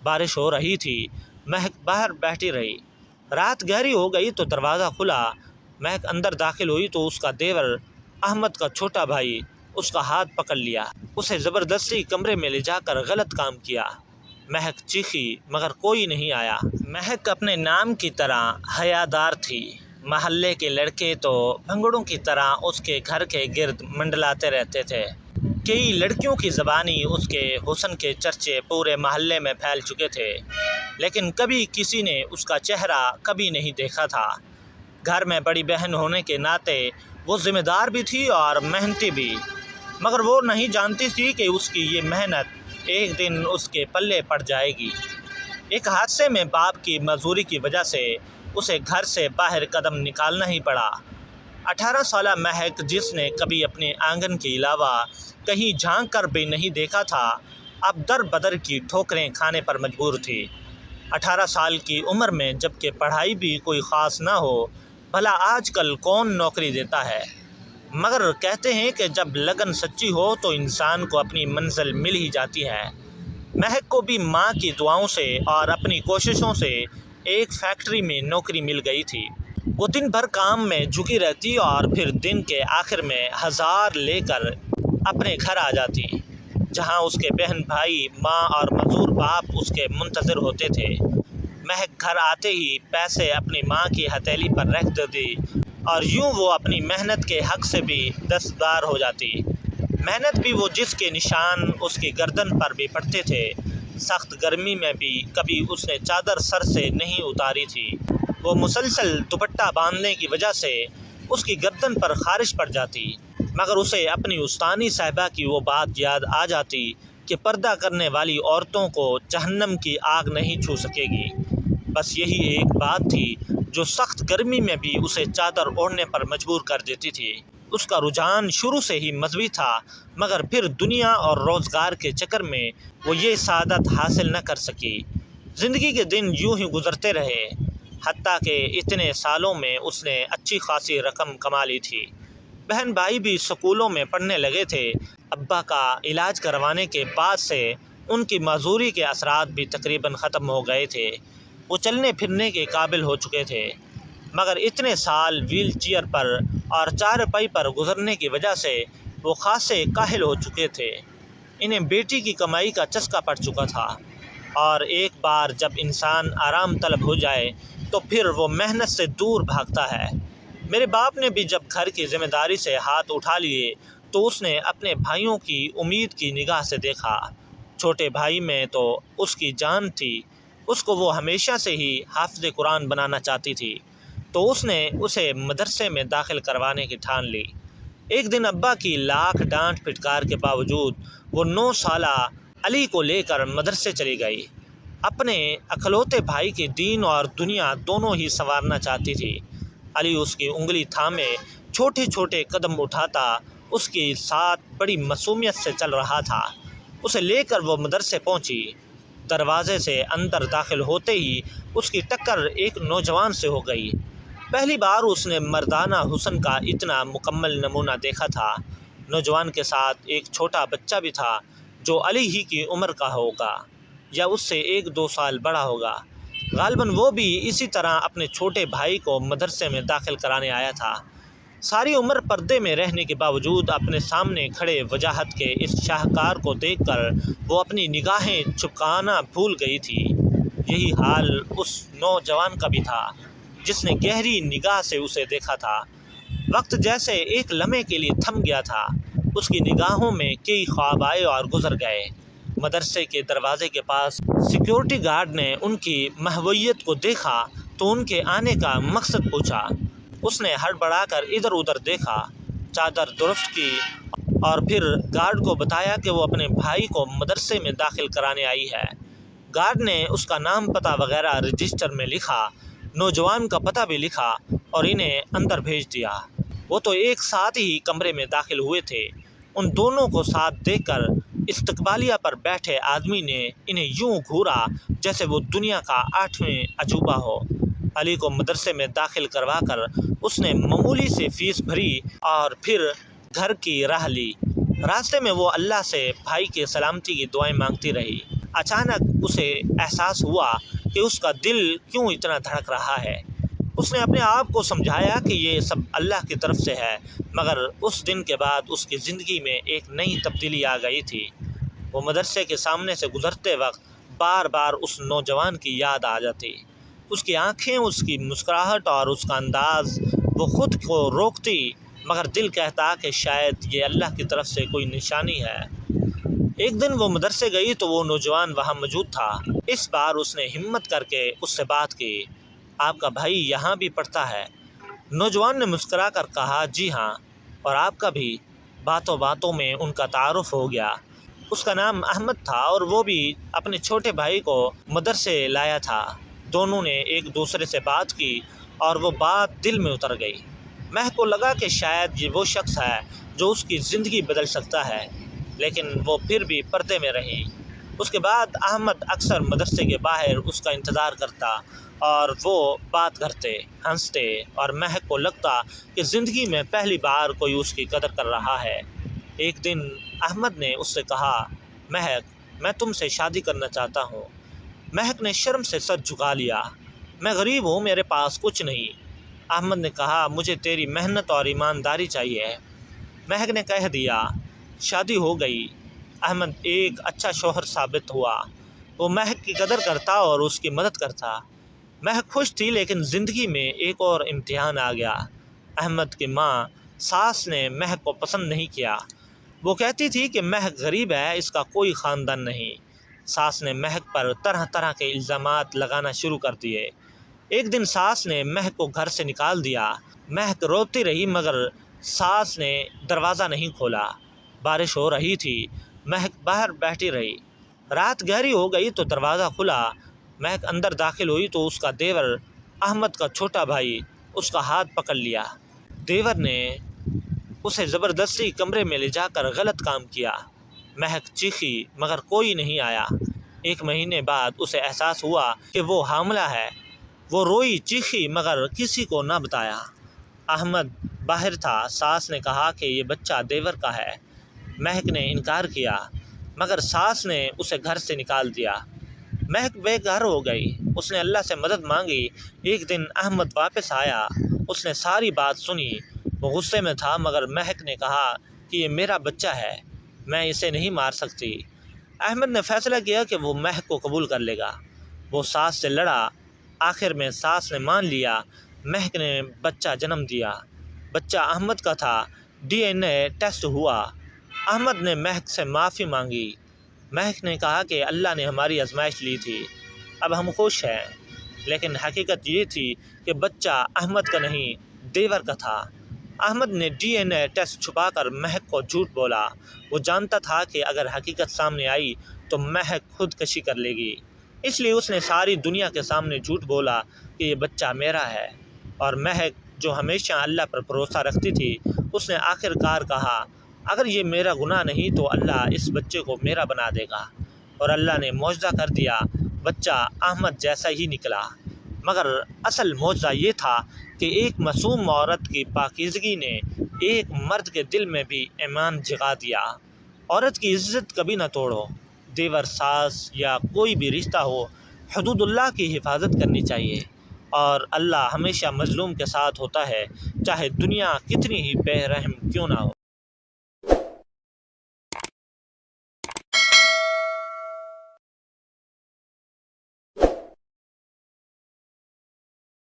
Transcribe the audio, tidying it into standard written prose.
बारिश हो रही थी। महक बाहर बैठी रही। रात गहरी हो गई तो दरवाज़ा खुला। महक अंदर दाखिल हुई तो उसका देवर अहमद का छोटा भाई उसका हाथ पकड़ लिया, उसे ज़बरदस्ती कमरे में ले जाकर गलत काम किया। महक चीखी मगर कोई नहीं आया। महक अपने नाम की तरह हयादार थी। महल्ले के लड़के तो भंगड़ों की तरह उसके घर के गिर्द मंडलाते रहते थे। कई लड़कियों की ज़बानी उसके हुस्न के चर्चे पूरे महल्ले में फैल चुके थे, लेकिन कभी किसी ने उसका चेहरा कभी नहीं देखा था। घर में बड़ी बहन होने के नाते वो ज़िम्मेदार भी थी और मेहनती भी, मगर वो नहीं जानती थी कि उसकी ये मेहनत एक दिन उसके पल्ले पड़ जाएगी। एक हादसे में बाप की मजदूरी की वजह से उसे घर से बाहर कदम निकालना ही पड़ा। 18 साला महक, जिसने कभी अपने आंगन के अलावा कहीं झांक कर भी नहीं देखा था, अब दर बदर की ठोकरें खाने पर मजबूर थी। 18 साल की उम्र में जबकि पढ़ाई भी कोई ख़ास ना हो, भला आजकल कौन नौकरी देता है। मगर कहते हैं कि जब लगन सच्ची हो तो इंसान को अपनी मंजिल मिल ही जाती है। महक को भी माँ की दुआओं से और अपनी कोशिशों से एक फैक्ट्री में नौकरी मिल गई थी। वो दिन भर काम में झुकी रहती और फिर दिन के आखिर में हज़ार लेकर अपने घर आ जाती, जहाँ उसके बहन भाई, माँ और मजदूर बाप उसके मुंतज़िर होते थे। महक घर आते ही पैसे अपनी माँ की हथेली पर रख देती और यूँ वो अपनी मेहनत के हक़ से भी दस्तदार हो जाती। मेहनत भी वो जिसके निशान उसकी गर्दन पर भी पड़ते थे। सख्त गर्मी में भी कभी उसने चादर सर से नहीं उतारी थी। वो मुसलसल दुपट्टा बांधने की वजह से उसकी गर्दन पर खारिश पड़ जाती, मगर उसे अपनी उस्तानी साहिबा की वो बात याद आ जाती कि पर्दा करने वाली औरतों को जहन्नम की आग नहीं छू सकेगी। बस यही एक बात थी जो सख्त गर्मी में भी उसे चादर ओढ़ने पर मजबूर कर देती थी। उसका रुझान शुरू से ही मजहबी था, मगर फिर दुनिया और रोज़गार के चक्कर में वो ये सादत हासिल न कर सकी। ज़िंदगी के दिन यूं ही गुजरते रहे, हत्ता कि इतने सालों में उसने अच्छी खासी रकम कमा ली थी। बहन भाई भी स्कूलों में पढ़ने लगे थे। अब्बा का इलाज करवाने के बाद से उनकी मजदूरी के असरात भी तकरीबन ख़त्म हो गए थे। वो चलने फिरने के काबिल हो चुके थे, मगर इतने साल व्हील चेयर पर और चारपाई पर गुजरने की वजह से वो खासे काहिल हो चुके थे। इन्हें बेटी की कमाई का चस्का पड़ चुका था, और एक बार जब इंसान आराम तलब हो जाए तो फिर वो मेहनत से दूर भागता है। मेरे बाप ने भी जब घर की जिम्मेदारी से हाथ उठा लिए तो उसने अपने भाइयों की उम्मीद की निगाह से देखा। छोटे भाई में तो उसकी जान थी, उसको वो हमेशा से ही हाफ़िज़ कुरान बनाना चाहती थी, तो उसने उसे मदरसे में दाखिल करवाने की ठान ली। एक दिन अब्बा की लाख डांट फिटकार के बावजूद वो 9 साला अली को लेकर मदरसे चली गई। अपने अखलौते भाई के दीन और दुनिया दोनों ही संवारना चाहती थी। अली उसकी उंगली थामे छोटे छोटे कदम उठाता उसके साथ बड़ी मासूमियत से चल रहा था। उसे लेकर वो मदरसे पहुंची। दरवाजे से अंदर दाखिल होते ही उसकी टक्कर एक नौजवान से हो गई। पहली बार उसने मर्दाना हुस्न का इतना मुकम्मल नमूना देखा था। नौजवान के साथ एक छोटा बच्चा भी था जो अली ही की उम्र का होगा या उससे 1-2 साल बड़ा होगा। गालिबन वो भी इसी तरह अपने छोटे भाई को मदरसे में दाखिल कराने आया था। सारी उम्र पर्दे में रहने के बावजूद अपने सामने खड़े वजाहत के इस शाहकार को देखकर वो अपनी निगाहें चुकाना भूल गई थी। यही हाल उस नौजवान का भी था जिसने गहरी निगाह से उसे देखा था। वक्त जैसे एक लम्हे के लिए थम गया था। उसकी निगाहों में कई ख्वाब आए और गुजर गए। मदरसे के दरवाजे के पास सिक्योरिटी गार्ड ने उनकी महवियत को देखा तो उनके आने का मकसद पूछा। उसने हड़बड़ाकर इधर उधर देखा, चादर दुरुस्त की और फिर गार्ड को बताया कि वो अपने भाई को मदरसे में दाखिल कराने आई है। गार्ड ने उसका नाम पता वगैरह रजिस्टर में लिखा, नौजवान का पता भी लिखा और इन्हें अंदर भेज दिया। वो तो एक साथ ही कमरे में दाखिल हुए थे। उन दोनों को साथ देखकर इस्तकबालिया पर बैठे आदमी ने इन्हें यूं घूरा जैसे वो दुनिया का 8वें अजूबा हो। अली को मदरसे में दाखिल करवाकर उसने मामूली से फीस भरी और फिर घर की राह ली। रास्ते में वो अल्लाह से भाई की सलामती की दुआएं मांगती रही। अचानक उसे एहसास हुआ कि उसका दिल क्यों इतना धड़क रहा है। उसने अपने आप को समझाया कि ये सब अल्लाह की तरफ से है, मगर उस दिन के बाद उसकी ज़िंदगी में एक नई तब्दीली आ गई थी। वो मदरसे के सामने से गुज़रते वक्त बार बार उस नौजवान की याद आ जाती। उसकी आंखें, उसकी मुस्कुराहट और उसका अंदाज़। वो खुद को रोकती, मगर दिल कहता कि शायद ये अल्लाह की तरफ से कोई निशानी है। एक दिन वो मदरसे गई तो वो नौजवान वहाँ मौजूद था। इस बार उसने हिम्मत करके उससे बात की। आपका भाई यहाँ भी पढ़ता है? नौजवान ने मुस्कुरा कर कहा, जी हाँ, और आपका भी। बातों बातों में उनका तारुफ हो गया। उसका नाम अहमद था और वो भी अपने छोटे भाई को मदरसे लाया था। दोनों ने एक दूसरे से बात की और वो बात दिल में उतर गई। महक को लगा कि शायद ये वो शख्स है जो उसकी ज़िंदगी बदल सकता है, लेकिन वो फिर भी पर्दे में रही। उसके बाद अहमद अक्सर मदरसे के बाहर उसका इंतज़ार करता और वो बात करते, हंसते और महक को लगता कि ज़िंदगी में पहली बार कोई उसकी कदर कर रहा है। एक दिन अहमद ने उससे कहा, महक, मैं तुमसे शादी करना चाहता हूँ। महक ने शर्म से सर झुका लिया। मैं गरीब हूँ, मेरे पास कुछ नहीं। अहमद ने कहा, मुझे तेरी मेहनत और ईमानदारी चाहिए। महक ने कह दिया। शादी हो गई। अहमद एक अच्छा शौहर साबित हुआ। वो महक की कदर करता और उसकी मदद करता। महक खुश थी, लेकिन ज़िंदगी में एक और इम्तिहान आ गया। अहमद की माँ सास ने महक को पसंद नहीं किया। वो कहती थी कि महक गरीब है, इसका कोई ख़ानदान नहीं। सास ने महक पर तरह तरह के इल्ज़ामात लगाना शुरू कर दिए। एक दिन सास ने महक को घर से निकाल दिया। महक रोती रही, मगर सास ने दरवाज़ा नहीं खोला। बारिश हो रही थी। महक बाहर बैठी रही। रात गहरी हो गई तो दरवाज़ा खुला। महक अंदर दाखिल हुई तो उसका देवर अहमद का छोटा भाई उसका हाथ पकड़ लिया। देवर ने उसे ज़बरदस्ती कमरे में ले जाकर गलत काम किया। महक चीखी, मगर कोई नहीं आया। एक महीने बाद उसे एहसास हुआ कि वो हामिला है। वो रोई, चीखी, मगर किसी को न बताया। अहमद बाहर था। सास ने कहा कि ये बच्चा देवर का है। महक ने इनकार किया, मगर सास ने उसे घर से निकाल दिया। महक बेघर हो गई। उसने अल्लाह से मदद मांगी। एक दिन अहमद वापस आया। उसने सारी बात सुनी। वो गुस्से में था, मगर महक ने कहा कि ये मेरा बच्चा है, मैं इसे नहीं मार सकती। अहमद ने फैसला किया कि वो महक को कबूल कर लेगा। वो सास से लड़ा। आखिर में सास ने मान लिया। महक ने बच्चा जन्म दिया। बच्चा अहमद का था। डीएनए टेस्ट हुआ। अहमद ने महक से माफ़ी मांगी। महक ने कहा कि अल्लाह ने हमारी आजमाइश ली थी, अब हम खुश हैं। लेकिन हकीकत ये थी कि बच्चा अहमद का नहीं, देवर का था। अहमद ने डीएनए टेस्ट छुपाकर महक को झूठ बोला। वो जानता था कि अगर हकीकत सामने आई तो महक खुदकशी कर लेगी, इसलिए उसने सारी दुनिया के सामने झूठ बोला कि ये बच्चा मेरा है। और महक, जो हमेशा अल्लाह पर भरोसा रखती थी, उसने आखिरकार कहा, अगर ये मेरा गुनाह नहीं तो अल्लाह इस बच्चे को मेरा बना देगा। और अल्लाह ने मौजज़ा कर दिया, बच्चा अहमद जैसा ही निकला। मगर असल मौजज़ा ये था कि एक मासूम औरत की पाकीज़गी ने एक मर्द के दिल में भी ईमान जगा दिया। औरत की इज़्ज़त कभी ना तोड़ो। देवर, सास या कोई भी रिश्ता हो, हुदूदुल्लाह की हिफाजत करनी चाहिए। और अल्लाह हमेशा मज़लूम के साथ होता है, चाहे दुनिया कितनी ही बेरहम क्यों ना हो।